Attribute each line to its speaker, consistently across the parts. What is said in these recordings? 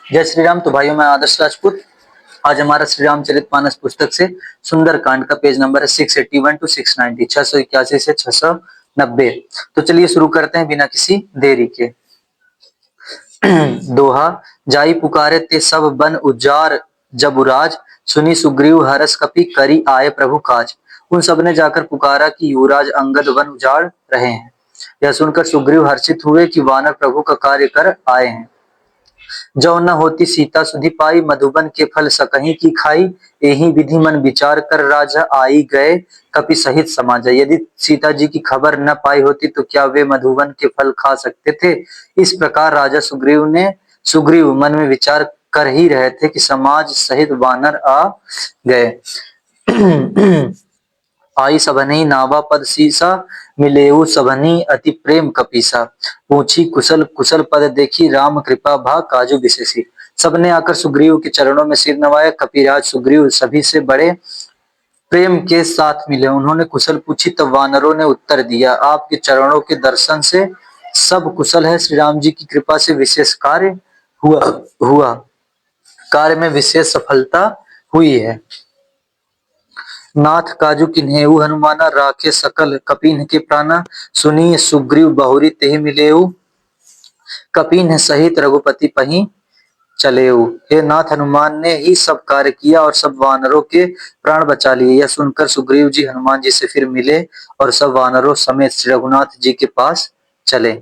Speaker 1: जय श्री राम। तो भाइयों, मैं आदर्श राजपूत। आज हमारा श्री रामचरितमानस पुस्तक से सुंदर कांड का पेज नंबर है 681 टू 690, 681 से 690। तो चलिए शुरू करते हैं बिना किसी देरी के। दोहा। जाई पुकारे ते सब बन उजाड़ जबुराज, सुनी सुग्रीव हरस कपि करी आए प्रभु काज। उन सब ने जाकर पुकारा कि युवराज अंगद वन उजाड़ रहे हैं। यह सुनकर सुग्रीव हर्षित हुए कि वानर प्रभु का कार्य कर आए हैं। जो न होती सीता सुधि पाई, मधुबन के फल सकहीं की खाई। एहि विधि मन विचार कर राजा आई गए, कपि सहित समाजा। यदि सीता जी की खबर न पाई होती तो क्या वे मधुबन के फल खा सकते थे। इस प्रकार राजा सुग्रीव मन में विचार कर ही रहे थे कि समाज सहित वानर आ गए। आई सबनी नावा पद सीसा, मिलेऊ सबनी अति प्रेम कपीसा। पूछी कुशल कुशल पद देखी, राम कृपा भा काजू विशेषी। सबने आकर सुग्रीव के चरणों में सिर नवाया। कपिराज सुग्रीव सभी से बड़े प्रेम के साथ मिले। उन्होंने कुशल पूछी तब वानरों ने उत्तर दिया, आपके चरणों के दर्शन से सब कुशल है। श्री राम जी की कृपा से विशेष कार्य हुआ कार्य में विशेष सफलता हुई है। नाथ काजू किन्हेऊ हनुमाना, राखे सकल कपिन के प्राणा। सुनी सुग्रीव बहुरी तेहि मिलेऊ, कपिन सहित रघुपति पहीं चलेऊ। हे नाथ, हनुमान ने ही सब कार्य किया और सब वानरों के प्राण बचा लिए। यह सुनकर सुग्रीव जी हनुमान जी से फिर मिले और सब वानरों समेत श्री रघुनाथ जी के पास चले।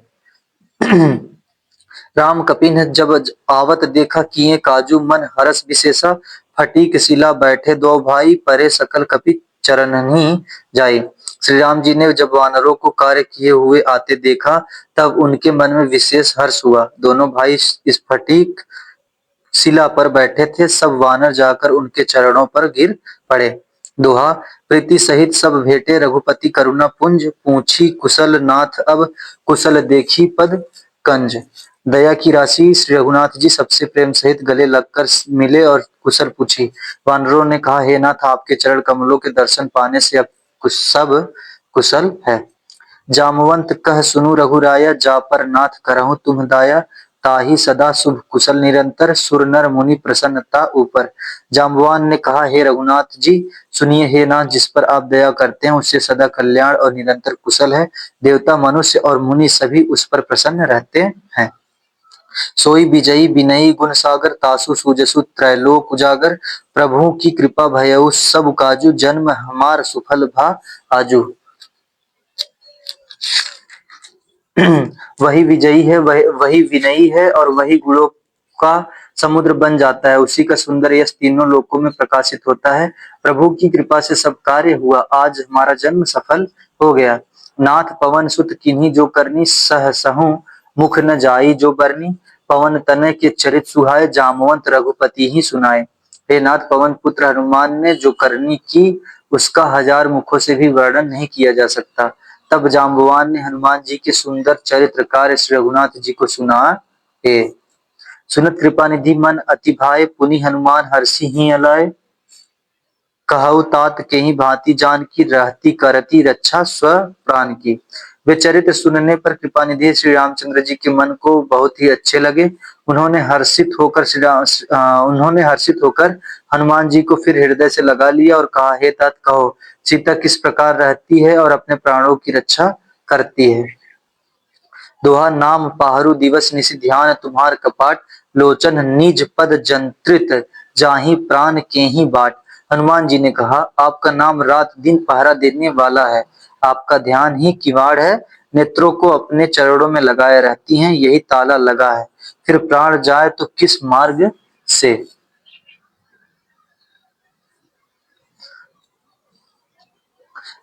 Speaker 1: राम कपिन जब आवत देखा, किए काजू मन हरस विशेषा। फटीक शिला बैठे दो भाई, परे सकल कपि चरणनि जाई। श्री राम जी ने जब वानरों को कार्य किए हुए आते देखा, तब उनके मन में विशेष हर्ष हुआ। दोनों भाई इस फटीक शिला पर बैठे थे। सब वानर जाकर उनके चरणों पर गिर पड़े। दोहा। प्रीति सहित सब भेटे, रघुपति करुणा पुंज। पूछी कुशल नाथ अब, कुशल देखी पद कंज। दया की राशि श्री रघुनाथ जी सबसे प्रेम सहित गले लगकर मिले और कुशल पूछी। वानरों ने कहा, हे नाथ, आपके चरण कमलों के दर्शन पाने से अब सब कुशल है। जामवंत कह सुनु रघुराया, जा पर नाथ करहु तुम दाया। ताहि सदा शुभ कुशल निरंतर, सुर नर मुनि प्रसन्नता ऊपर। जाम्बवान ने कहा, हे रघुनाथ जी सुनिए। हे नाथ, जिस पर आप दया करते हैं उससे सदा कल्याण और निरंतर कुशल है। देवता मनुष्य और मुनि सभी उस पर प्रसन्न रहते हैं। सोई विजयी विनयी गुण सागर, तासु सूजसु त्रैलोक उजागर। प्रभु की कृपा भयउ सब काजू, जन्म हमार सुफल भा आजू। वही विजयी है, वही विनयी है और वही गुणों का समुद्र बन जाता है। उसी का सुंदर यश तीनों लोकों में प्रकाशित होता है। प्रभु की कृपा से सब कार्य हुआ, आज हमारा जन्म सफल हो गया। नाथ पवन सुत किन्हीं जो करनी, सहसहु मुख न जाई जो बरनी। पवन तनय के चरित सुहाए, जामवंत रघुपति ही सुनाए। हे नाथ, पवन पुत्र हनुमान ने जो करनी की, उसका हजार मुखों से भी वर्णन नहीं किया जा सकता। तब जाम्बवान ने हनुमान जी के सुंदर चरित्र कार्य श्री रघुनाथ जी को सुनाए। सुनत कृपा निधि मन अति भाए, पुनि हनुमान हर्षि ही अलाय। कहु तात के ही भांति जान की, रहती करती रक्षा स्व प्राण की। वे चरित्र सुनने पर कृपानिधि श्री रामचंद्र जी के मन को बहुत ही अच्छे लगे। उन्होंने हर्षित होकर हनुमान जी को फिर हृदय से लगा लिया और कहा, हे तात, कहो सीता किस प्रकार रहती है और अपने प्राणों की रक्षा करती है। दोहा। नाम पाहरु दिवस निशि ध्यान, तुम्हार कपाट। लोचन निज पद जंत्रित, जाहि प्राण के ही बाट। हनुमान जी ने कहा, आपका नाम रात दिन पहरा देने वाला है। आपका ध्यान ही किवाड़ है। नेत्रों को अपने चरणों में लगाए रहती हैं, यही ताला लगा है। फिर प्राण जाए तो किस मार्ग से।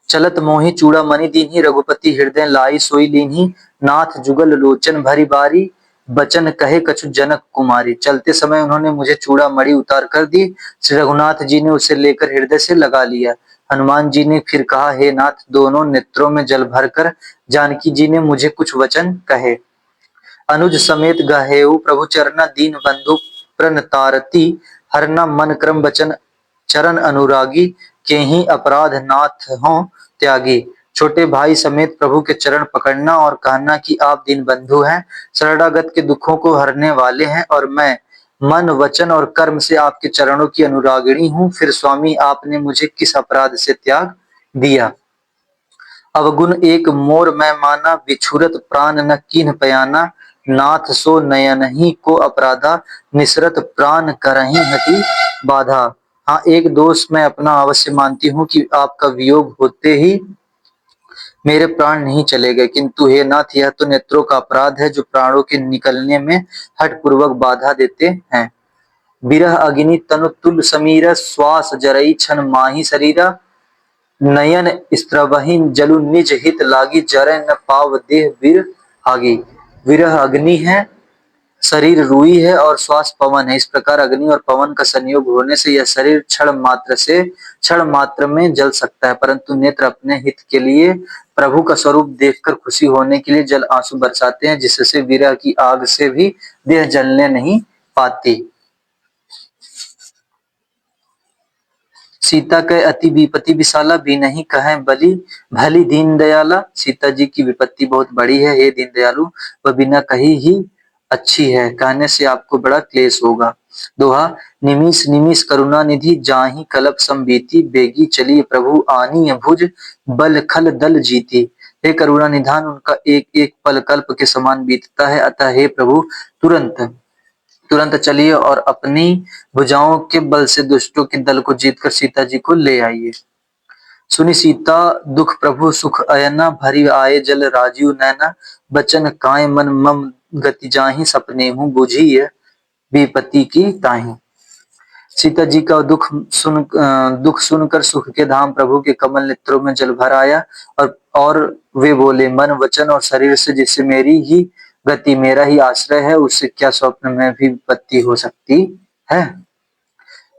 Speaker 1: चलत मोहि चूड़ामणि दीन्ही, रघुपति हृदय लाई सोई लीन्ही। नाथ जुगल लोचन भरी बारी, बचन कहे कछु जनक कुमारी। चलते समय उन्होंने मुझे चूड़ामणि उतार कर दी। श्री रघुनाथ जी ने उसे लेकर हृदय से लगा लिया। हनुमान जी ने फिर कहा, हे नाथ, दोनों नेत्रों में जल भरकर जानकी जी ने मुझे कुछ वचन कहे। अनुज समेत गहेऊ प्रभु चरना, दीन बंधु प्रणतारती। हरना मन क्रम बचन चरण अनुरागी, के ही अपराध नाथ हो त्यागी। छोटे भाई समेत प्रभु के चरण पकड़ना और कहना कि आप दीन बंधु हैं, शरणागत के दुखों को हरने वाले हैं और मैं मन वचन और कर्म से आपके चरणों की अनुरागिणी हूँ। फिर स्वामी आपने मुझे किस अपराध से त्याग दिया। अवगुण एक मोर मैं माना, बिछुरत प्राण न कीन्ह पयाना। नाथ सो नयन ही को अपराधा, निसरत प्राण करहीं हति बाधा। हाँ, एक दोष मैं अपना अवश्य मानती हूँ कि आपका वियोग होते ही मेरे प्राण नहीं चले गए, किंतु हे नाथ, यह तो नेत्रों का अपराध है जो प्राणों के निकलने में हठ पूर्वक बाधा देते हैं। बिरह अग्नि तनु तुल समीर, श्वास जरई छन माही शरीरा। नयन स्त्रवहीन जलु निज हित लागी, जरै न पाव देह बिर आगी। विरह अग्नि है, शरीर रूई है और श्वास पवन है। इस प्रकार अग्नि और पवन का संयोग होने से यह शरीर क्षण मात्र में जल सकता है, परंतु नेत्र अपने हित के लिए प्रभु का स्वरूप देखकर खुशी होने के लिए जल आंसू बरसाते हैं, जिससे विरह की आग से भी देह जलने नहीं पाती। सीता के अति विपत्ति विशाला, भी नहीं कहें बलि भली दीन दयाला। सीता जी की विपत्ति बहुत बड़ी है, हे दीन दयालु, वह बिना कही ही अच्छी है, कहने से आपको बड़ा क्लेश होगा। दोहा, निमिष निमिष करुणा निधि, जाहि कलप संबीति। बेगी चली प्रभु आनी भुज, बल खल दल जीती। हे करुणा निधान, उनका एक एक पल कल्प के समान बीतता है, अतः हे प्रभु तुरंत तुरंत चलिए और अपनी भुजाओं के बल से दुष्टों के दल को जीतकर सीता जी को ले आइए। सुनी सीता दुख प्रभु सुख अयना, भरी आए जल राजीव नैना। बचन काय मन मम गति जाहि, सपने हूँ बुझी विपत्ति की ताहि। सीता जी का दुख सुनकर सुख के धाम प्रभु के कमल नेत्रों में जल भर आया, और वे बोले, मन वचन और शरीर से जिससे मेरी ही गति, मेरा ही आश्रय है, उससे क्या स्वप्न में भी विपत्ति हो सकती है।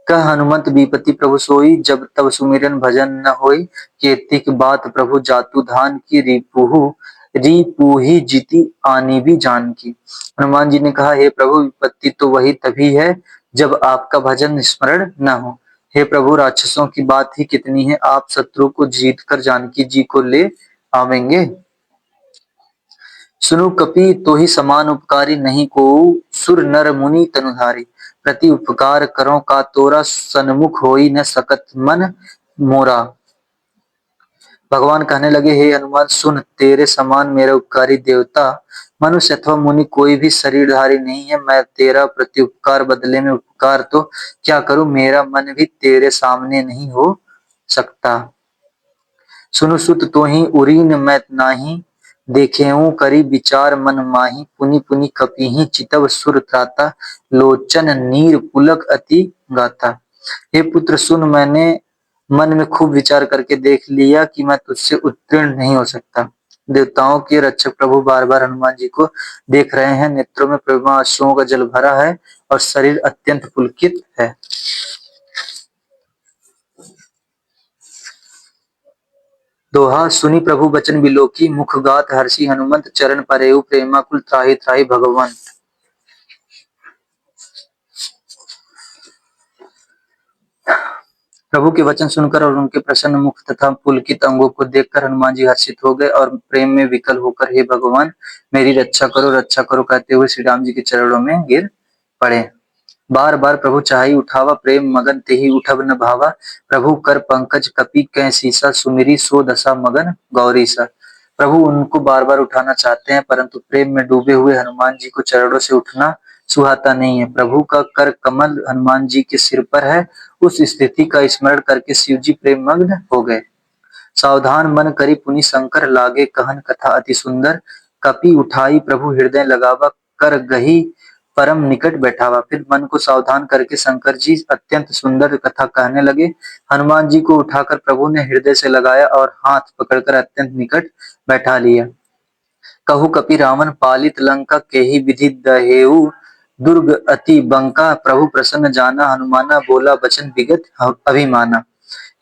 Speaker 1: कह हनुमंत विपत्ति प्रभु सोई, जब तब सुमिरन भजन न होई। कीर्ति की बात प्रभु जातु धान की, रिपुहि जीती आनी भी जान की। हनुमान जी ने कहा, हे प्रभु, विपत्ति तो वही तभी है जब आपका भजन स्मरण न हो। हे प्रभु, राक्षसों की बात ही कितनी है, आप शत्रु को जीत कर जानकी जी को ले आवेंगे। सुनु कपि तो ही समान उपकारी, नहीं को सुर नर मुनि तनुधारी। प्रति उपकार करो का तोरा, सन्मुख होई न सकत मन मोरा। भगवान कहने लगे, हे हनुमान सुन, तेरे समान मेरा उपकारी देवता, मनुष्य अथवा मुनि कोई भी शरीरधारी नहीं है। मैं तेरा प्रत्युपकार बदले में उपकार तो क्या करूं, मेरा मन भी तेरे सामने नहीं हो सकता। सुनु सुत तो ही उरीन मैं नाही, देखेऊं करी विचार मन माही। पुनि पुनि कपिहि चितव सुर त्राता, लोचन नीर पुलक अति गाथा। हे पुत्र सुन, मैंने मन में खूब विचार करके देख लिया कि मैं तुझसे उत्तीर्ण नहीं हो सकता। देवताओं के रक्षक प्रभु बार बार हनुमान जी को देख रहे हैं, नेत्रों में प्रेमाश्रुओं का जल भरा है और शरीर अत्यंत पुलकित है। दोहा, सुनी प्रभु बचन बिलोकी, मुख गात हर्षि हनुमंत। चरण परेउ प्रेमाकुल, त्राहि त्राहि भगवंत। प्रभु के वचन सुनकर और उनके प्रसन्न मुख तथा पुलकित अंगों को देखकर हनुमान जी हर्षित हो गए और प्रेम में विकल होकर, हे भगवान, मेरी रक्षा करो कहते हुए श्री राम जी के चरणों में गिर पड़े। बार बार प्रभु चाहि उठावा, प्रेम मगन तेहि उठब न भावा। प्रभु कर पंकज कपि कै सीसा, सुमिरी सो दशा मगन गौरीसा। प्रभु उनको बार बार उठाना चाहते हैं, परंतु प्रेम में डूबे हुए हनुमान जी को चरणों से उठना सुहाता नहीं है। प्रभु का कर कमल हनुमान जी के सिर पर है, उस स्थिति का स्मरण करके शिव जी प्रेम मग्न हो गए। सावधान मन करी पुनि शंकर, लागे कहन कथा अति सुंदर। कपि उठाई प्रभु हृदय लगावा, कर गही परम निकट बैठावा। फिर मन को सावधान करके शंकर जी अत्यंत सुंदर कथा कहने लगे। हनुमान जी को उठाकर प्रभु ने हृदय से लगाया और हाथ पकड़कर अत्यंत निकट बैठा लिया। कहु कपि रावण पालित लंका, केहि विधि दहेउ दुर्ग अति बंका। प्रभु प्रसन्न जाना हनुमाना, बोला बचन विगत अभिमाना।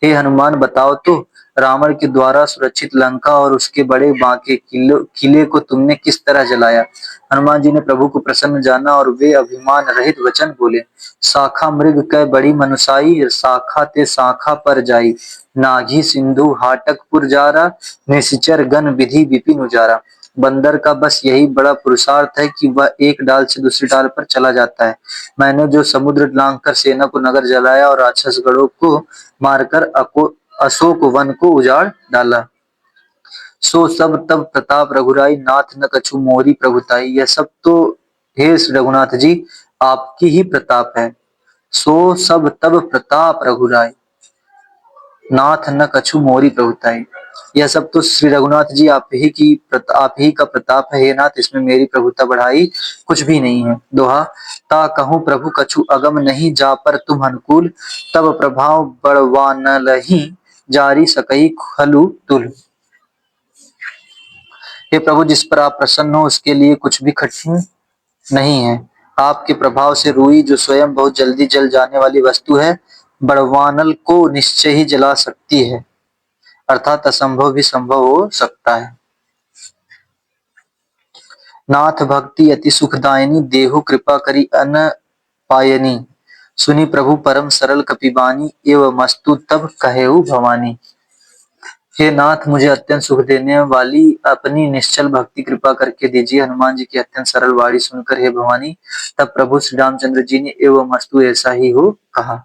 Speaker 1: हे हनुमान, बताओ तो, रावण के द्वारा सुरक्षित लंका और उसके बड़े बांके किले को तुमने किस तरह जलाया। हनुमान जी ने प्रभु को प्रसन्न जाना और वे अभिमान रहित वचन बोले। शाखा मृग कै बड़ी मनुसाई, शाखा ते शाखा पर जाई। नाघी सिंधु हाटक पुर जारा, निश्चर गण विधि विपिन उजारा। बंदर का बस यही बड़ा पुरुषार्थ है कि वह एक डाल से दूसरी डाल पर चला जाता है। मैंने जो समुद्र लांघकर सेना को नगर जलाया और राक्षस गढ़ों को मारकर अशोक वन को उजाड़ डाला, सो सब तब प्रताप रघुराई नाथ न कछु मोरी प्रभुताई। यह सब तो हे श्री रघुनाथ जी आपकी ही प्रताप है। सो सब तब प्रताप रघुराई नाथ न कछु मोरी प्रभुताई। यह सब तो श्री रघुनाथ जी आप ही का प्रताप है हे नाथ, इसमें मेरी प्रभुता बढ़ाई कुछ भी नहीं है। दोहा, ता कहूँ प्रभु कछु अगम नहीं, जा पर तुम अनुकूल, तब प्रभाव बड़वानलहि, जारी सकई खलु तुल। हे प्रभु, जिस पर आप प्रसन्न हो उसके लिए कुछ भी कठिन नहीं है। आपके प्रभाव से रुई, जो स्वयं बहुत जल्दी जल जाने वाली वस्तु है, बड़वानल को निश्चय ही जला सकती है, अर्थात असंभव भी संभव हो सकता है। नाथ भक्ति अति सुखदायिनी, देहु कृपा करी अन पायनी, सुनी प्रभु परम सरल कपिबानी, एवं मस्तु तब कहेऊ भवानी। हे नाथ, मुझे अत्यंत सुख देने वाली अपनी निश्चल भक्ति कृपा करके दीजिए। हनुमान जी की अत्यंत सरल वाणी सुनकर हे भवानी, तब प्रभु श्री रामचंद्र जी ने एवं मस्तु ऐसा ही हो कहा।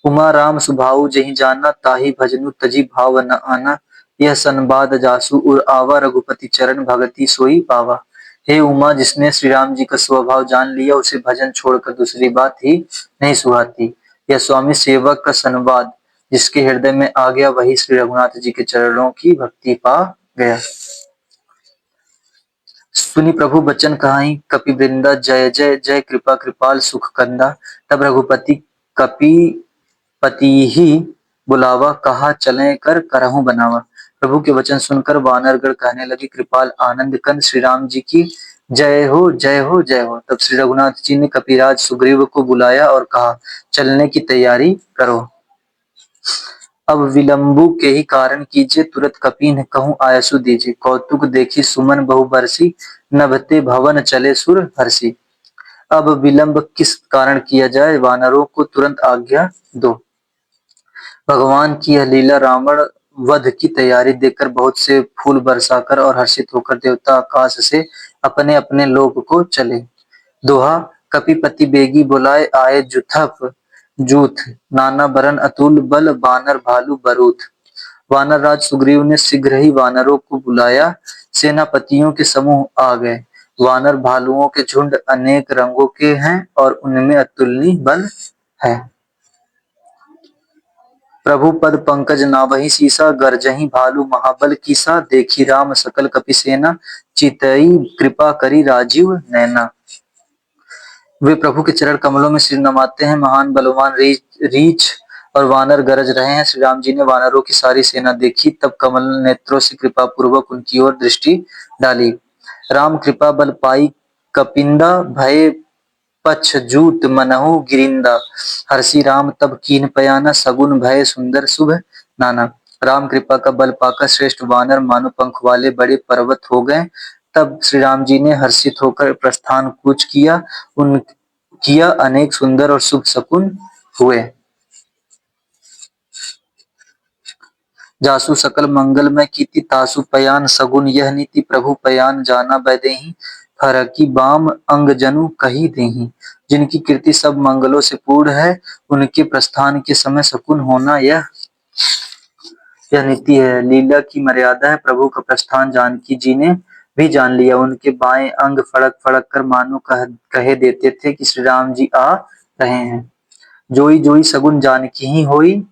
Speaker 1: उमा राम सुभाऊ जहि जाना, ताहि भजनु तजी भाव न आना, यह संवाद जासु उर आवा, रघुपति चरण भगति सोई पावा। हे उमा, जिसने श्री राम जी का स्वभाव जान लिया उसे भजन छोड़कर दूसरी बात ही नहीं सुहाती। यह स्वामी सेवक का संवाद जिसके हृदय में आ गया वही श्री रघुनाथ जी के चरणों की भक्ति पा गया। सुनी प्रभु बचन कहाई, कपि वृंदा जय जय जय, कृपा कृपाल सुख कंदा, तब रघुपति कपि पति ही बुलावा, कहा चलें कर करहूं बनावा। प्रभु के वचन सुनकर वानरगण कहने लगे, कृपाल आनंद कंद श्री राम जी की जय हो जय हो जय हो। तब श्री रघुनाथ जी ने कपिराज सुग्रीव को बुलाया और कहा, चलने की तैयारी करो, अब विलंबु के ही कारण कीजिए, तुरंत कपि कहूँ आयसु दीजिए। कौतुक देखी सुमन बहु बरसी, नभते भवन चले सुर हर्षि। अब विलंब किस कारण किया जाए, वानरों को तुरंत आज्ञा दो। भगवान की यह लीला रावण वध की तैयारी देखकर बहुत से फूल बरसाकर और हर्षित होकर देवता आकाश से अपने अपने लोक को चले। दोहा, कपिपति बेगी बुलाए आए जुथप जूथ, नाना बरन अतुल बल बानर भालू बरूथ। वानर राज सुग्रीव ने शीघ्र ही वानरों को बुलाया, सेनापतियों के समूह आ गए। वानर भालुओं के झुंड अनेक रंगों के हैं और उनमें अतुलनीय बल है। प्रभु पद पंकज नाभहि सीसा, गरजहि भालु महाबल कीसा, देखी राम सकल कपिसेना, चितई कृपा करी राजीव नैना। वे प्रभु के चरण कमलों में सिर नमाते हैं। महान बलवान रीछ और वानर गरज रहे हैं। श्री राम जी ने वानरों की सारी सेना देखी, तब कमल नेत्रों से कृपा पूर्वक उनकी ओर दृष्टि डाली। राम कृपा बल पाई कपिंदा, भय पछजूत मनहु गिरिंदा, हर्षि राम तब कीन पयाना, सगुन भय सुंदर शुभ नाना। राम कृपा का बल पाकर श्रेष्ठ वानर मानो पंख वाले बड़े पर्वत हो गए। तब श्री राम जी ने हर्षित होकर प्रस्थान कूच किया, उन किया अनेक सुंदर और शुभ शकुन हुए। जासु सकल मंगल में कीति, तासु पयान सगुन यह नीति, प्रभु पयान जाना बैदेही, फरकी बाम अंग जनु कही देही। जिनकी कीर्ति सब मंगलों से पूर्ण है, उनके प्रस्थान के समय शकुन होना यह नीति है। लीला की मर्यादा है। प्रभु का प्रस्थान जानकी जी ने भी जान लिया। उनके बाएं अंग फड़क फड़क कर मानो कहे देते थे कि श्री राम जी आ रहे हैं। जोई जोई सगुन जानकी ही होई,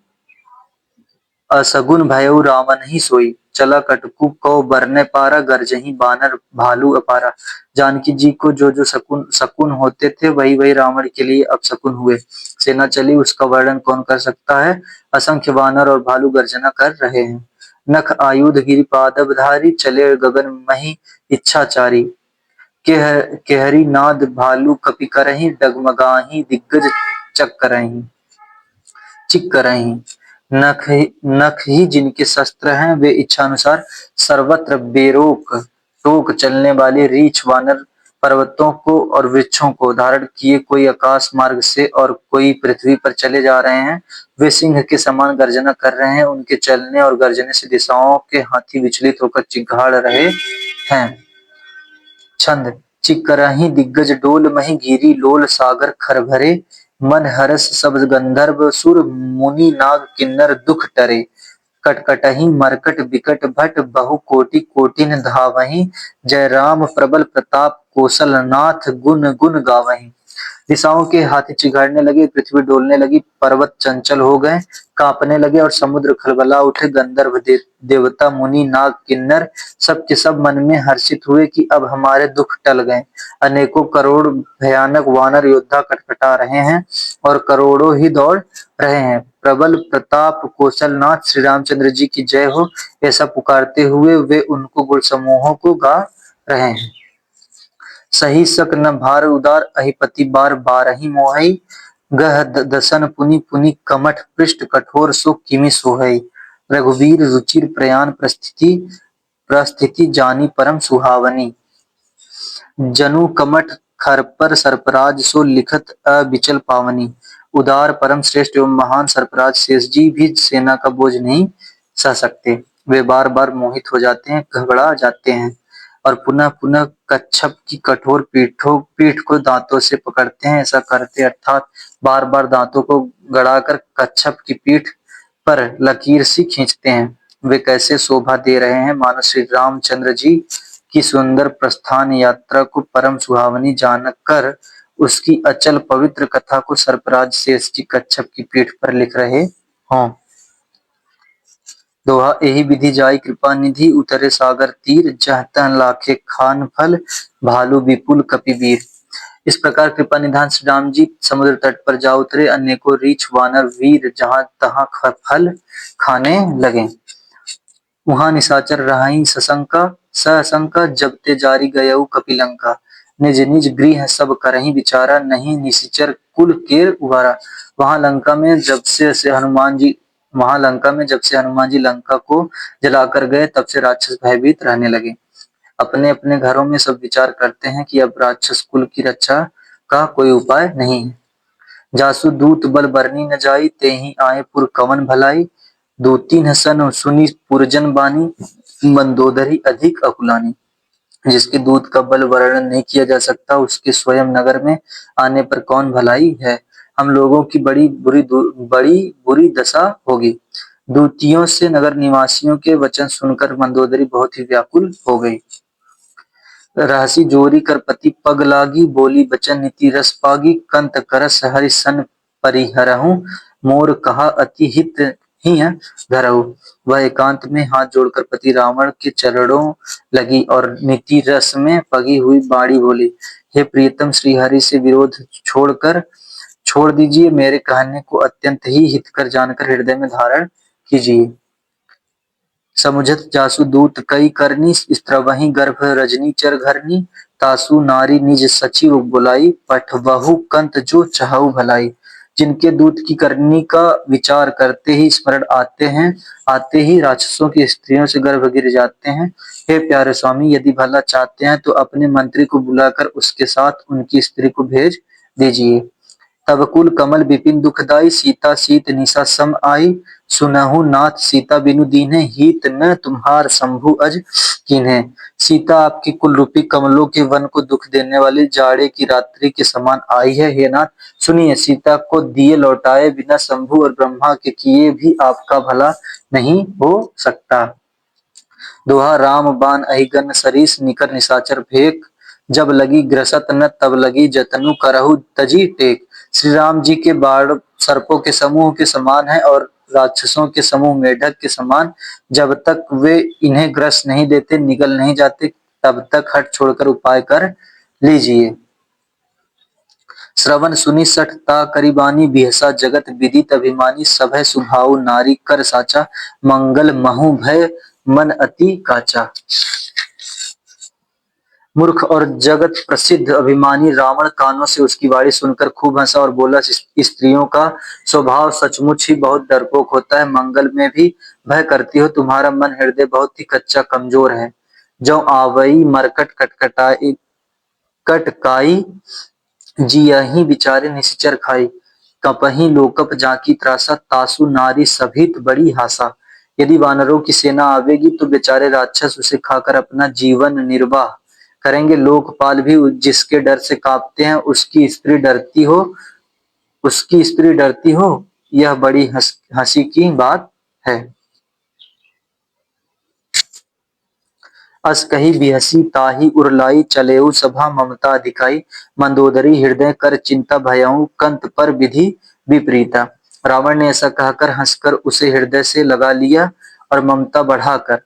Speaker 1: असगुन भयउ रावण ही सोई, चला कटकु को बरने पारा, गरजही बानर भालू अपारा। जानकी जी को जो जो शकुन होते थे वही वही रावण के लिए अब शकुन हुए। सेना चली, उसका वर्णन कौन कर सकता है। असंख्य वानर और भालू गर्जना कर रहे हैं। नख आयुध गिरि पादवधारी, चले गगन मही इच्छाचारी, केहरी नाद भालू कपि करही, डगमगाही दिग्गज चिक करही। नख ही जिनके शस्त्र हैं, वे इच्छा अनुसार सर्वत्र बेरोक टोक चलने वाले रीछ वानर पर्वतों को और वृक्षों को धारण किए, कोई आकाश मार्ग से और कोई पृथ्वी पर चले जा रहे हैं। वे सिंह के समान गर्जना कर रहे हैं, उनके चलने और गर्जने से दिशाओं के हाथी विचलित होकर चिघाड़ रहे हैं। छंद। चिक्करहि दिग्गज डोल महि गिरि लोल सागर खर भरे, मन हरस सब गंधर्व सुर मुनि नाग किन्नर दुख टरे। कटकटहि मरकट बिकट भट बहु कोटि कोटिन धावहि, जय राम प्रबल प्रताप कौशल नाथ गुन गुन गावहि। दिशाओं के हाथी चिघाड़ने लगे, पृथ्वी डोलने लगी, पर्वत चंचल हो गए, कांपने लगे और समुद्र खलबला उठे। गंधर्व देवता मुनि नाग किन्नर सब के सब मन में हर्षित हुए कि अब हमारे दुख टल गए। अनेकों करोड़ भयानक वानर योद्धा कटकटा रहे हैं और करोड़ों ही दौड़ रहे हैं। प्रबल प्रताप कौशलनाथ श्री रामचंद्र जी की जय हो, ऐसा पुकारते हुए वे उनको गुण समूहों को गा रहे हैं। सही सक न भार उदार अहिपति बार बारहि मोहई, गह दसन पुनि पुनि कमठ पृष्ठ कठोर सो किमि सोहई। रघुवीर रुचिर प्रयाण प्रस्थिति जानी परम सुहावनी, जनु कमठ खरपर सर्पराज सो लिखत अबिचल पावनी। उदार परम श्रेष्ठ एवं महान सर्पराज शेष जी भी सेना का बोझ नहीं सह सकते। वे बार बार मोहित हो जाते हैं, घबरा जाते हैं और पुनः पुनः कच्छप की कठोर पीठ को दांतों से पकड़ते हैं। ऐसा करते अर्थात बार बार दांतों को गड़ाकर कच्छप की पीठ पर लकीर सी खींचते हैं। वे कैसे शोभा दे रहे हैं, मानो श्री रामचंद्र जी की सुंदर प्रस्थान यात्रा को परम सुहावनी जानकर उसकी अचल पवित्र कथा को सर्पराज शेष जी कच्छप की पीठ पर लिख रहे हों। दोहा। एहि विधि जाई कृपा निधि, उतरे सागर तीर, जह तह लाखे खान फल, भालू विपुल कपिवीर। इस प्रकार कृपा निधान श्री राम जी समुद्र तट पर जा उतरे, अनेकों रीछ वानर वीर जहां तहां फल खाने लगे। वहां निशाचर रहाई सशंका, जब ते जारी गयऊ कपिलंका। निज निज गृह सब करही विचारा, नहीं निशिचर कुल केर उबारा। वहां लंका में जब से हनुमान जी लंका को जलाकर गए, तब से राक्षस भयभीत रहने लगे। अपने अपने घरों में सब विचार करते हैं कि अब राक्षस कुल की रक्षा का कोई उपाय नहीं है। जासु दूत बल बरनी न जाई, तेहि आए पुर कवन भलाई। दूतीन सन सुनी पुरजन बानी, मंदोदरी अधिक अकुलानी। जिसके दूत का बल वर्णन नहीं किया जा सकता, उसके स्वयं नगर में आने पर कौन भलाई है। हम लोगों की बड़ी बुरी दशा होगी। दूतियों से नगर निवासियों के वचन सुनकर मंदोदरी बहुत ही व्याकुल हो गई। रहसी जोरी कर पति पग लागी, बोली बचन नीति रस पागी। कंत करस हरि सन परिहरहु, मोर कहा अति हित ही धरहु। वह एकांत में हाथ जोड़कर पति रावण के चरणों लगी और नीति रस में पगी हुई बाड़ी बोली, हे प्रियतम, श्री हरि से विरोध छोड़ दीजिए, मेरे कहने को अत्यंत ही हितकर जानकर हृदय में धारण कीजिए। समुझत जासु दूत कई करनी, स्त्रवहि गर्भ रजनी चर घरनी। तासु नारी निज सचिव बुलाई, पठबहु कंत जो चहु भलाई। जिनके दूत की करनी का विचार करते ही स्मरण आते ही राक्षसों की स्त्रियों से गर्भ गिर जाते हैं। हे प्यारे स्वामी, यदि भला चाहते हैं तो अपने मंत्री को बुलाकर उसके साथ उनकी स्त्री को भेज दीजिए। तब कुल कमल विपिन दुखदाई, सीता सीत निशा सम आई। सुनहु नाथ सीता बिनु दीन्हे, हित न तुम्हार शंभु अज कीन्हे। सीता आपकी कुल रूपी कमलों के वन को दुख देने वाली जाड़े की रात्रि के समान आई है। हे नाथ सुनिए, सीता को दिए लौटाए बिना शंभु और ब्रह्मा के किए भी आपका भला नहीं हो सकता। दोहा। राम बाण अहिगन सरीस, निकर निशाचर फेंक। जब लगी ग्रसत न तब लगी जतनु, करहु तजी टेक। श्री राम जी के बाण सर्पों के समूह के समान है और राक्षसों के समूह मेढक के समान। जब तक वे इन्हें ग्रस नहीं देते, निगल नहीं जाते, तब तक हट छोड़कर उपाय कर लीजिए। श्रवण सुनि सठ ता करिबानी, बिहसा जगत विदित अभिमानी। सभय सुभाउ नारी कर साचा, मंगल महु भय मन अति काचा। मूर्ख और जगत प्रसिद्ध अभिमानी रावण कानों से उसकी वाणी सुनकर खूब हंसा और बोला, स्त्रियों का स्वभाव सचमुच ही बहुत डरपोक होता है। मंगल में भी भय करती हो, तुम्हारा मन हृदय बहुत ही कच्चा कमजोर है। जो आवई मरकट कटकाई जियहि बिचारे निश्चर खाई। कपहि लोकप जाकी त्रासा तासु नारी सभित बड़ी हासा। यदि वानरों की सेना आवेगी तो बेचारे राक्षस उसे खाकर अपना जीवन निर्वाह करेंगे। लोकपाल भी जिसके डर से कांपते हैं, उसकी स्त्री डरती हो, यह बड़ी हंसी की बात है। अस कही बिहसी ताहि उरलाई चलेऊ सभा ममता अधिकाई। मंदोदरी हृदय कर चिंता भयऊ कंत पर विधि विपरीता। रावण ने ऐसा कहकर हंसकर उसे हृदय से लगा लिया और ममता बढ़ाकर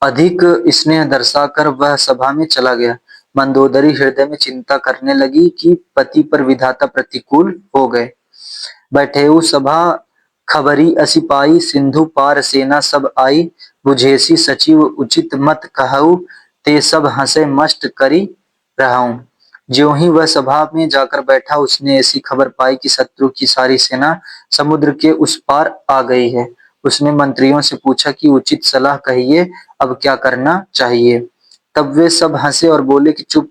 Speaker 1: अधिक स्नेह दर्शाकर वह सभा में चला गया। मंदोदरी हृदय में चिंता करने लगी कि पति पर विधाता प्रतिकूल हो गए। बैठेऊ सभा खबरी असिपाई सिंधु पार सेना सब आई। बुझेसी सचिव उचित मत कहऊ ते सब हंसे मस्ट करी रहूं। ज्यों ही वह सभा में जाकर बैठा, उसने ऐसी खबर पाई कि शत्रु की सारी सेना समुद्र के उस पार आ गई है। उसने मंत्रियों से पूछा कि उचित सलाह कहिए, अब क्या करना चाहिए। तब वे सब हंसे और बोले कि चुप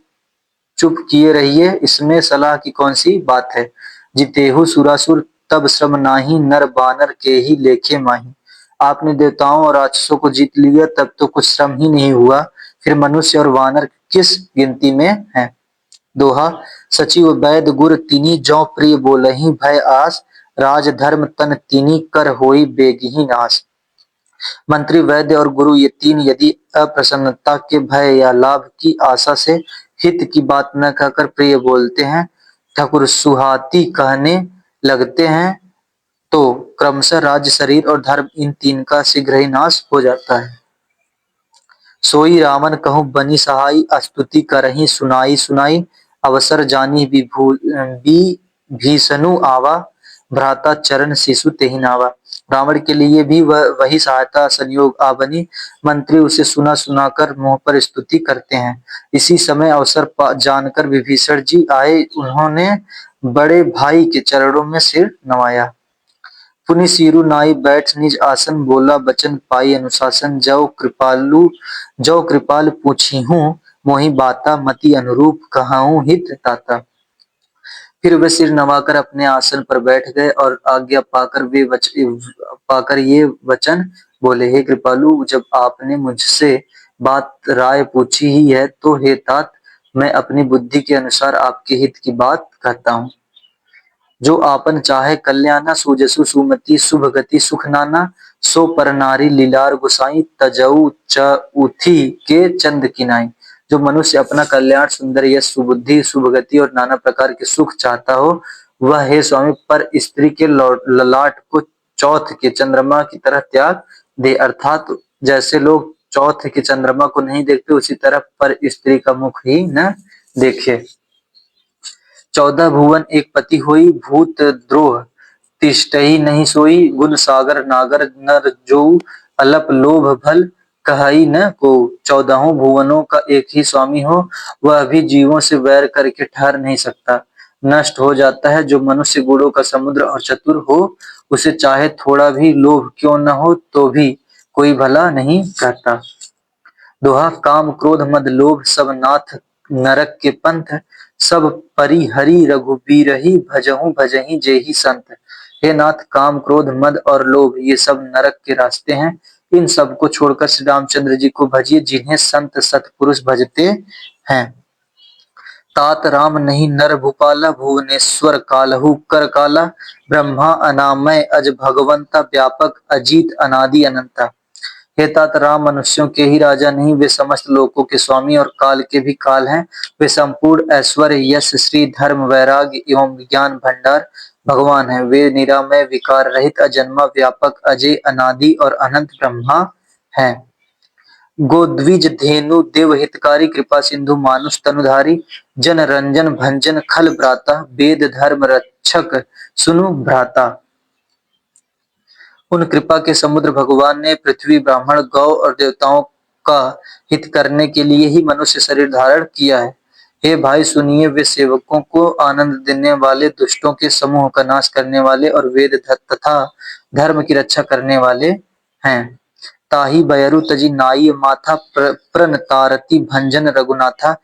Speaker 1: चुप किए रहिए, इसमें सलाह की कौन सी बात है। जितेहु सुरासुर तब श्रम नाही, नर बानर के ही लेखे माही। आपने देवताओं और राक्षसों को जीत लिया तब तो कुछ श्रम ही नहीं हुआ, फिर मनुष्य और वानर किस गिनती में हैं। दोहा सचिव वैद गुर तिनी जौ प्रिय बोलहि भय आस। राज धर्म तन तिनी कर होई बेगहि नाश। मंत्री वैद्य और गुरु ये तीन यदि अप्रसन्नता के भय या लाभ की आशा से हित की बात न कहकर प्रिय बोलते हैं, ठाकुर सुहाती कहने लगते हैं, तो क्रमशः राज्य शरीर और धर्म इन तीन का शीघ्र ही नाश हो जाता है। सोई रावण कहूँ बनी सहाई स्तुति करही सुनाई सुनाई। अवसर जानी भीषनु आवा भ्राता चरण शिशु तेहि नावा। रावण के लिए भी वही सहायता संयोग आ बनी। मंत्री उसे सुना सुनाकर मुंह पर स्तुति करते हैं। इसी समय अवसर जानकर विभीषण जी आए, उन्होंने बड़े भाई के चरणों में सिर नवाया। पुनि सिरु नाई बैठ निज आसन, बोला बचन पाई अनुशासन। जौ कृपाल पूछिहूँ मोहि बाता, मति अनुरूप कहूँ हित ताता। फिर वे सिर नवाकर अपने आसन पर बैठ गए और आज्ञा पाकर ये वचन बोले, हे कृपालु, जब आपने मुझसे बात राय पूछी ही है तो हे तात, मैं अपनी बुद्धि के अनुसार आपके हित की बात कहता हूँ। जो आपन चाहे कल्याणा, सुजसु सुमति शुभ गति सुख नाना। सो पर नारी लीलार गुसाई, तजऊ उथी के चंद किनाई। जो मनुष्य अपना कल्याण, सुंदर यश, सुबुद्धि, शुभ गति और नाना प्रकार के सुख चाहता हो, वह हे स्वामी पर स्त्री के ललाट को चौथ के चंद्रमा की तरह त्याग दे। अर्थात जैसे लोग चौथ के चंद्रमा को नहीं देखते, उसी तरह पर स्त्री का मुख ही न देखे। 14 भुवन एक पति होई, भूत द्रोह तिष्ठहि नहीं सोई। गुण सागर नागर नर जोऊ, अलप लोभ भल कहई न को। 14 भुवनों का एक ही स्वामी हो, वह भी जीवों से वैर करके ठहर नहीं सकता, नष्ट हो जाता है। जो मनुष्य गुणों का समुद्र और चतुर हो, उसे चाहे थोड़ा भी लोभ क्यों न हो तो भी कोई भला नहीं कहता। दोहा काम क्रोध मद लोभ सब नाथ नरक के पंथ। सब परि हरि रघुबीरहि भजहु भजहि जेहि संत। हे नाथ, काम क्रोध मद और लोभ ये सब नरक के रास्ते हैं। इन सब को छोड़कर श्री रामचंद्र जी को भजिए, जिन्हें संत सतपुरुष भजते हैं। तात राम नहीं नर भूपाला, भुवनेश्वर कालहु कर काला। ब्रह्मा अनामय अज भगवंता, व्यापक अजीत अनादि अनंता। हे तात राम मनुष्यों के ही राजा नहीं, वे समस्त लोकों के स्वामी और काल के भी काल हैं। वे संपूर्ण ऐश्वर्य यश श्री धर्म वैराग्य एवं ज्ञान भंडार भगवान हैं। वे निरामय विकार रहित अजन्मा व्यापक अजय अनादि और अनंत ब्रह्मा हैं। गोद्विज धेनु देव हितकारी, कृपा सिंधु मानुष तनुधारी। जन रंजन भंजन खल भ्राता, वेद धर्म रक्षक सुनु भ्राता। उन कृपा के समुद्र भगवान ने पृथ्वी, ब्राह्मण, गौ और देवताओं का हित करने के लिए ही मनुष्य शरीर धारण किया है। हे भाई सुनिए, वे सेवकों को आनंद देने वाले, दुष्टों के समूह का नाश करने वाले और वेद तथा धर्म की रक्षा करने वाले हैं। ताहि बयरु तजी नाई माथा प्रन तारती भंजन रघुनाथा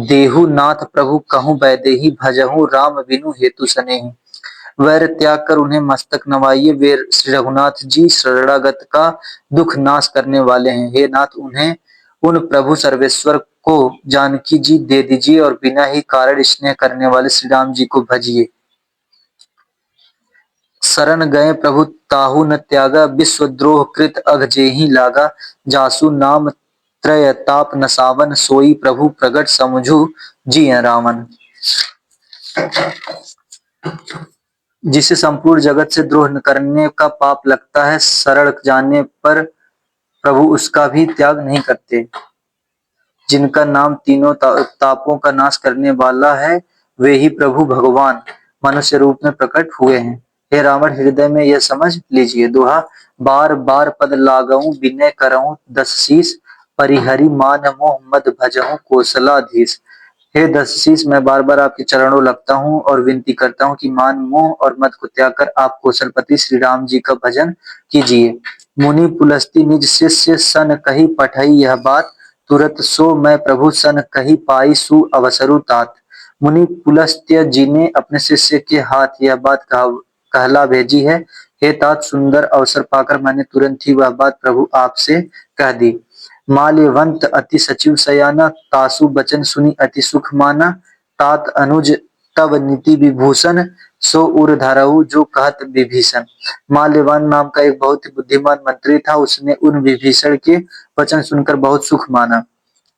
Speaker 1: देहु नाथ प्रभु कहूँ बैदेही भजहूँ राम बिनु हेतु सनेही। वैर त्याग कर उन्हें मस्तक नवाइए, वे श्री रघुनाथ जी शरणागत का दुख नाश करने वाले हैं। हे नाथ उन्हें उन प्रभु सर्वेश्वर को जानकी जी दे दीजिए और बिना ही कारण स्नेह करने वाले श्री राम जी को भजिए। शरण गए प्रभु ताहू न त्यागा, विश्वद्रोह कृत अघ जेहि लागा। जासु नाम त्रय ताप नसावन, सोई प्रभु प्रगट समुझू जिय रावण। जिसे संपूर्ण जगत से द्रोह करने का पाप लगता है, शरण जाने पर प्रभु उसका भी त्याग नहीं करते। जिनका नाम तीनों तापों का नाश करने वाला है, वे ही प्रभु भगवान मनुष्य रूप में प्रकट हुए हैं। हे रावण, हृदय में यह समझ लीजिए। दोहा। बार बार पद लागऊं विनय करऊं दस शीस, परिहरि मान मोह मद भजऊं कौशलाधीश। हे दस शीस, मैं बार बार आपके चरणों लगता हूँ और विनती करता हूँ कि मान मोह और मद को त्याग कर आप कौशलपति श्री राम जी का भजन कीजिए। मुनि पुलस्ती निज शिष्य सन कही पठई यह बात, तुरत सो मैं प्रभु सन कही पाई सु अवसरु तात। मुनि पुलस्त्य जी ने अपने शिष्य के हाथ यह बात कहला भेजी है। हे तात, सुंदर अवसर पाकर मैंने तुरंत ही वह बात प्रभु आपसे कह दी। माल्यवंत अति सचिव सयाना, तासु बचन सुनी अति सुख माना। तात अनुज तब नीति विभूषण, सो उर धरऊ जो कहत विभीषण। माल्यवान नाम का एक बहुत ही बुद्धिमान मंत्री था। उसने उन विभीषण के वचन सुनकर बहुत सुख माना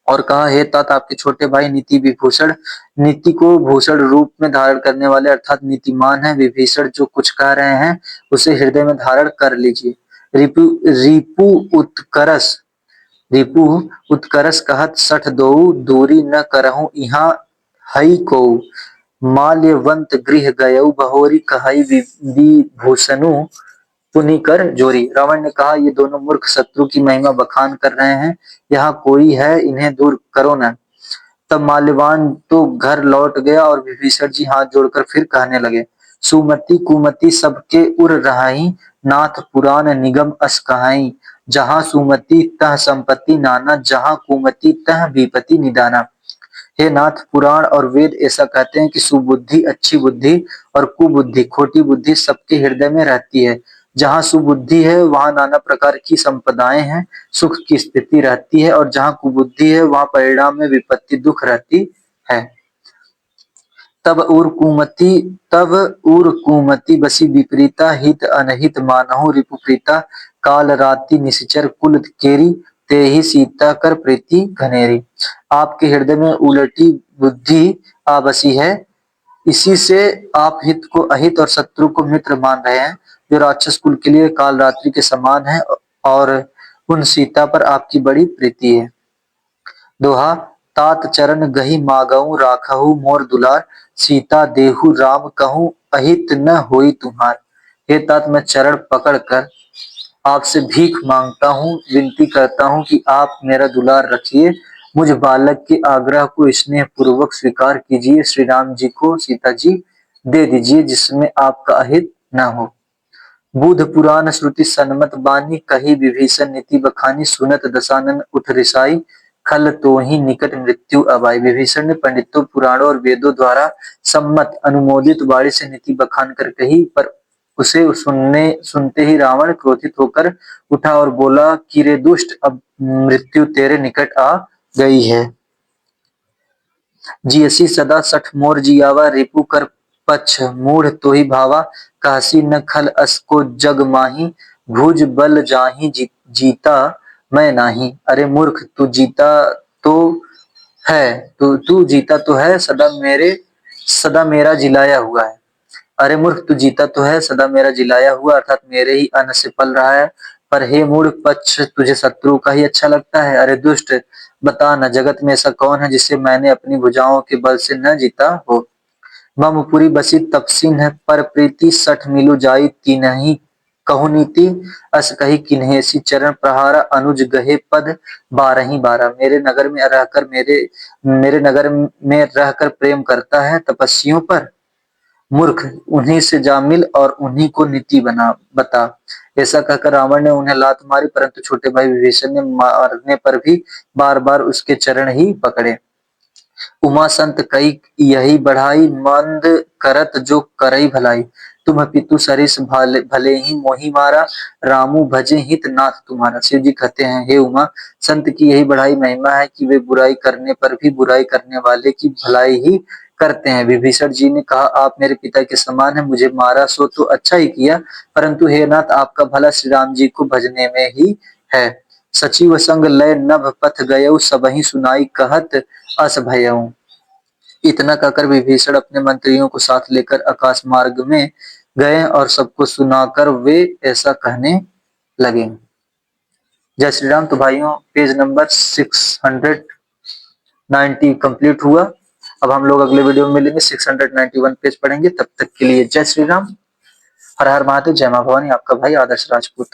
Speaker 1: और कहा, हे तात, आपके छोटे भाई नीति विभूषण, नीति को भूषण रूप में धारण करने वाले अर्थात नीतिमान है। विभीषण जो कुछ कह रहे हैं उसे हृदय में धारण कर लीजिए। रिपु रिपु उत्कर्ष रिपु उत्कर्ष कहत सठ दोऊ, दूरी न करहूं इहाँ हई को। माल्यवंत गृह गयऊ बहोरी, कहई विभूषणु पुनि कर जोरी। रावण ने कहा, ये दोनों मूर्ख शत्रु की महिमा बखान कर रहे हैं, यहाँ कोई है, इन्हें दूर करो न। तब माल्यवान तो घर लौट गया और विभीषण जी हाथ जोड़कर फिर कहने लगे, सुमति कुमति सबके उर रहाई, नाथ पुराण निगम अस कहाई। जहाँ सुमति तह संपत्ति नाना, जहाँ कुमति तह विपत्ति निदाना। हे नाथ, पुराण और वेद ऐसा कहते हैं कि सुबुद्धि अच्छी बुद्धि और कुबुद्धि खोटी बुद्धि सबके हृदय में रहती है। जहाँ सुबुद्धि है वहां नाना प्रकार की संपदाएं हैं, सुख की स्थिति रहती है, और जहाँ कुबुद्धि है वहां परिणाम में विपत्ति दुख रहती है। तब उर कुमति बसी विपरीता, हित अनहित मानहु रिपुप्रीता। काल राति निश्चर कुल केरी, ते ही सीता कर प्रीति घनेरी। आपके हृदय में उलटी बुद्धि आ बसी है, इसी से आप हित को अहित और शत्रु को मित्र मान रहे हैं, जो राक्षस कुल के लिए काल रात्रि के समान है, और उन सीता पर आपकी बड़ी प्रीति है। दोहा। तात चरण गही मागऊ राखहु मोर दुलार, सीता देहु राम कहूँ अहित न होई तुम्हार। हे तात, मैं चरण पकड़ कर आपसे भीख मांगता हूँ, विनती करता हूँ कि आप मेरा दुलार रखिए, मुझ बालक के आग्रह को स्नेह पूर्वक स्वीकार कीजिए, श्री राम जी को सीता जी दे दीजिए जिसमें आपका अहित न हो। बुध पुराण श्रुति सन्मत बानी, कही विभीषण नीति बखानी। सुनत दशानन उठ रिसाई, खल तो ही निकट मृत्यु अब आई। विभीषण ने पंडितों, पुराणों और वेदों द्वारा सम्मत अनुमोदित वाणी से नीति बखान कर कही, पर उसे सुनते ही रावण क्रोधित होकर उठा और बोला कि रे दुष्ट, अब मृत्यु तेरे निकट आ गई है। जियसी सदा सठ मोर जियावा, रिपु कर पक्ष मूढ़ तो ही भावा। कहसी न खल अस को जग माही, भुज बल जाही जीता मैं नाही। अरे मूर्ख, तू जीता तो है, तू जीता तो है, सदा मेरा जिलाया हुआ है। अरे मूर्ख, तू जीता तो है, सदा मेरा जिलाया हुआ अर्थात मेरे ही अन्न से पल रहा है। पर हे मूढ़ पक्ष, तुझे शत्रु का ही अच्छा लगता है। अरे दुष्ट, बता न जगत में ऐसा कौन है जिसे मैंने अपनी भुजाओं के बल से न जीता हो। ममपुरी बसी तपसीन है पर प्रीति, सठ मिलु जाई तीनहि कहु नीति। अस कही किन्हेसी चरण प्रहारा, अनुज गहे पद बारही बारा। मेरे नगर में रहकर प्रेम करता है तपस्वियों पर। मूर्ख, उन्हीं से जा मिल और उन्हीं को नीति बता। ऐसा कहकर रावण ने उन्हें लात मारी, परंतु छोटे भाई विभीषण ने मारने पर भी बार बार उसके चरण ही पकड़े। उमा संत कई यही बढ़ाई, मंद करत जो करई भलाई। तुम पितु सरिस भले, भले ही मोहि मारा, रामू भजे हित नाथ तुम्हारा। शिव जी कहते हैं, हे उमा, संत की यही बढ़ाई महिमा है कि वे बुराई करने पर भी बुराई करने वाले की भलाई ही करते हैं। विभीषण जी ने कहा, आप मेरे पिता के समान है, मुझे मारा सो तो अच्छा ही किया, परंतु हे नाथ, आपका भला श्री राम जी को भजने में ही है। सचिव संग लय नभ पथ गयऊ, सबहि सुनाई कहत अस भयऊ। इतना कहकर विभीषण अपने मंत्रियों को साथ लेकर आकाश मार्ग में गए और सबको सुनाकर वे ऐसा कहने लगे। जय श्री राम। तो भाइयों, पेज नंबर 690 कंप्लीट हुआ। अब हम लोग अगले वीडियो में मिलेंगे, 691 पेज पढ़ेंगे। तब तक के लिए जय श्री राम, हर हर महादेव, जय मां भवानी। आपका भाई आदर्श राजपूत।